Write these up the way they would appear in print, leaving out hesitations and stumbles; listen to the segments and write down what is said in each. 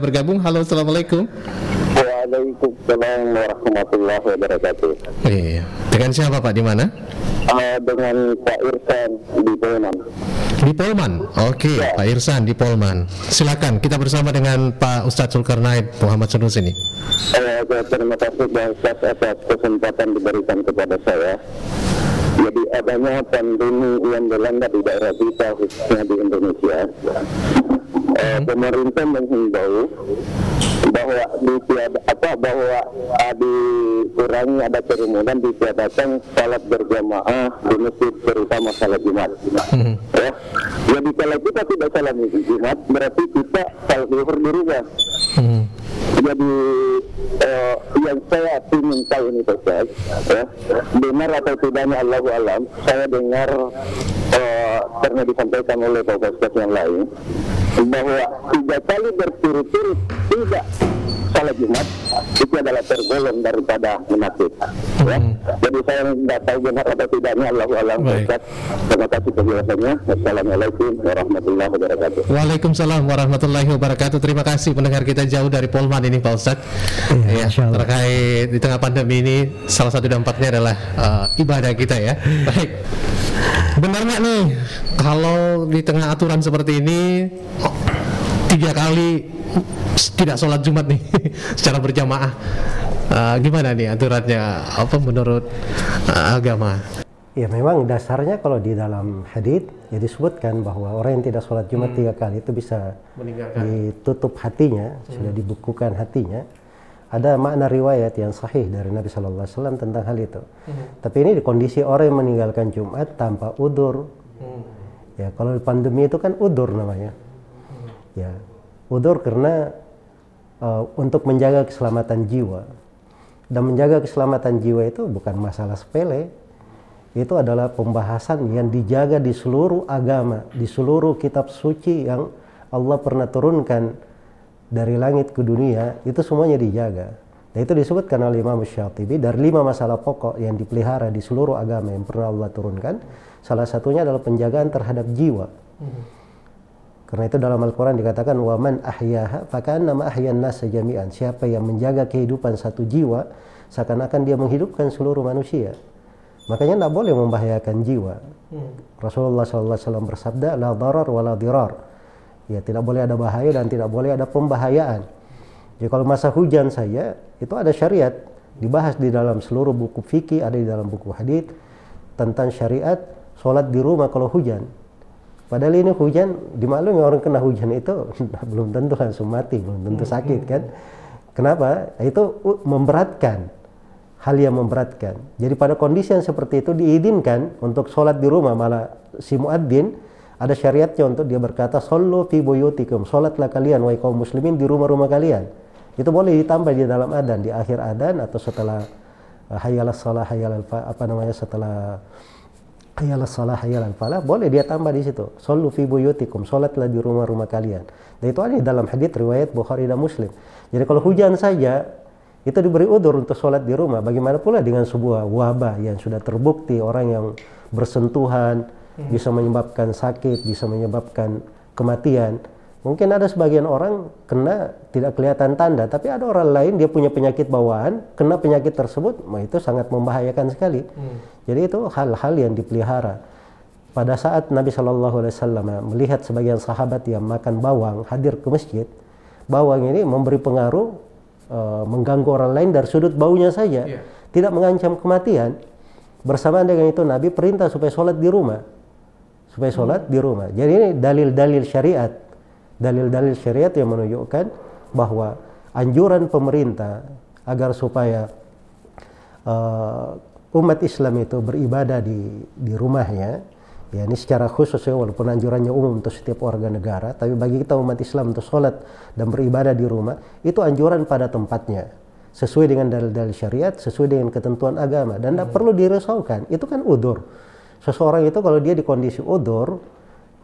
Bergabung, halo, assalamualaikum. Waalaikumsalam warahmatullahi wabarakatuh. Iya, dengan siapa Pak, di mana? Dengan Pak Irsan di Polman. Di Polman, oke, Ya. Pak Irsan di Polman. Silakan, kita bersama dengan Pak Ustadz Zulkarnain Muhammad Sunus ini. Terima kasih Pak Ustaz atas kesempatan diberikan kepada saya. Jadi adanya pandemi yang melanda di daerah kita, khususnya di Indonesia, pemerintah menghimbau bahwa dikurangi ada kerumunan, ditiadakan salat berjamaah di masjid, terutama salat Jumat. Ya. Jadi kalau kita tidak salat Jumat, berarti kita salat zuhur di rumah. Jadi yang saya ingin tahu ini Ustaz, ya, benar atau tidaknya Allahu alam, saya dengar pernah disampaikan oleh Pak Ustaz yang lain bahwa 3 kali berturut-turut tidak salat Jumat itu adalah tergolong daripada munafik. Ya. Jadi saya tidak tahu benar atau tidaknya Allahu alam. Ustaz, terima kasih penjelasannya. Assalamualaikum warahmatullahi wabarakatuh. Waalaikumsalam warahmatullahi wabarakatuh. Terima kasih pendengar kita jauh dari Polman ini Pak Ustadz. Ya, terkait di tengah pandemi ini, salah satu dampaknya adalah ibadah kita ya. Baik. Benar nggak nih kalau di tengah aturan seperti ini 3 kali tidak sholat Jumat nih secara berjamaah, gimana nih aturannya apa menurut agama? Ya memang dasarnya kalau di dalam hadits ya disebutkan bahwa orang yang tidak sholat Jumat 3 kali itu bisa ditutup hatinya, sudah dibukukan hatinya. Ada makna riwayat yang sahih dari Nabi Shallallahu Alaihi Wasallam tentang hal itu. Tapi ini di kondisi orang yang meninggalkan Jumat tanpa udur. Ya kalau di pandemi itu kan udur namanya. Ya udur karena untuk menjaga keselamatan jiwa. Dan menjaga keselamatan jiwa itu bukan masalah sepele. Itu adalah pembahasan yang dijaga di seluruh agama, di seluruh kitab suci yang Allah pernah turunkan dari langit ke dunia, itu semuanya dijaga. Dan itu disebutkan oleh Imam Syatibi dari 5 masalah pokok yang dipelihara di seluruh agama yang pernah Allah turunkan. Salah satunya adalah penjagaan terhadap jiwa. Karena itu dalam Al-Quran dikatakan waman ahyaha faka'annama ahyan nasa jami'an. Siapa yang menjaga kehidupan satu jiwa, seakan-akan dia menghidupkan seluruh manusia. Makanya tidak boleh membahayakan jiwa. Rasulullah SAW bersabda la darar wa la dirar. Ya tidak boleh ada bahaya dan tidak boleh ada pembahayaan. Jadi kalau masa hujan saja itu ada syariat dibahas di dalam seluruh buku fikih, ada di dalam buku hadits tentang syariat sholat di rumah kalau hujan. Padahal ini hujan, dimaklumi orang kena hujan itu belum tentu langsung mati, belum tentu sakit kan. Kenapa? Itu memberatkan, hal yang memberatkan. Jadi pada kondisi yang seperti itu diizinkan untuk sholat di rumah, malah si muadzin ada syariatnya untuk dia berkata sallu fi buyutikum, sholatlah kalian wahai kaum muslimin di rumah-rumah kalian. Itu boleh ditambah di dalam adzan, di akhir adzan atau setelah hayyalas shalah hayyalal setelah hayyalas shalah hayyalal falah, boleh dia tambah di situ sallu fi buyutikum, sholatlah di rumah-rumah kalian. Dan itu ada di dalam hadits riwayat Bukhari dan Muslim. Jadi kalau hujan saja itu diberi udzur untuk sholat di rumah, bagaimana pula dengan sebuah wabah yang sudah terbukti orang yang bersentuhan bisa menyebabkan sakit, bisa menyebabkan kematian. Mungkin ada sebagian orang kena tidak kelihatan tanda, tapi ada orang lain dia punya penyakit bawaan, kena penyakit tersebut, itu sangat membahayakan sekali. Jadi itu hal-hal yang dipelihara. Pada saat Nabi Shallallahu Alaihi Wasallam melihat sebagian sahabat yang makan bawang hadir ke masjid, bawang ini memberi pengaruh, mengganggu orang lain dari sudut baunya saja, tidak mengancam kematian. Bersamaan dengan itu Nabi perintah supaya sholat di rumah. Jadi ini dalil-dalil syariat yang menunjukkan bahwa anjuran pemerintah agar supaya umat Islam itu beribadah di rumahnya, ya ini secara khusus ya, walaupun anjurannya umum untuk setiap warga negara, tapi bagi kita umat Islam untuk sholat dan beribadah di rumah itu anjuran pada tempatnya, sesuai dengan dalil-dalil syariat, sesuai dengan ketentuan agama, dan tidak perlu dirisaukan. Itu kan udzur. Seseorang itu kalau dia di kondisi udzur,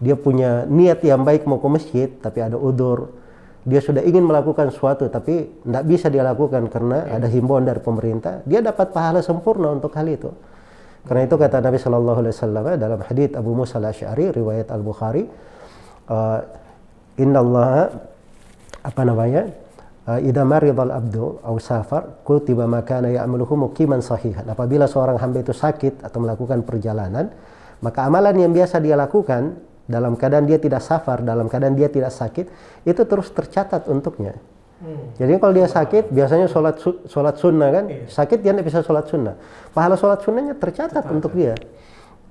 dia punya niat yang baik mau ke masjid, tapi ada udzur, dia sudah ingin melakukan sesuatu tapi tidak bisa dia lakukan karena ada himbauan dari pemerintah, dia dapat pahala sempurna untuk hal itu. Karena itu kata Nabi Shallallahu Alaihi Wasallam dalam hadits Abu Musa al-Asy'ari riwayat Al-Bukhari, Inna Allah apa namanya, idza maridal abdu aw safar kutiba ma kana ya'maluhu muqiman sahihan. Apabila seorang hamba itu sakit atau melakukan perjalanan, maka amalan yang biasa dia lakukan dalam keadaan dia tidak safar, dalam keadaan dia tidak sakit, itu terus tercatat untuknya. Jadi kalau dia sakit, biasanya sholat sunnah kan, sakit dia tidak bisa sholat sunnah. Pahala sholat sunnahnya tercatat untuk dia.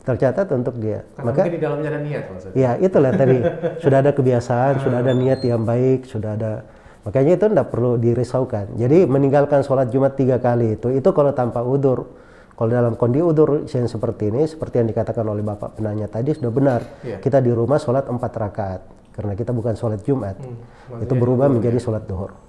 Tercatat untuk dia. Karena maka di dalamnya ada niat, maksudnya. Ya, itulah tadi. Sudah ada kebiasaan, sudah ada niat yang baik, sudah ada. Makanya itu tidak perlu dirisaukan. Jadi meninggalkan sholat Jumat 3 kali itu kalau tanpa udzur. Kalau dalam kondisi udzur yang seperti ini, seperti yang dikatakan oleh Bapak penanya tadi, sudah benar. Kita di rumah sholat 4 rakaat. Karena kita bukan sholat Jumat. Itu berubah menjadi sholat duhur.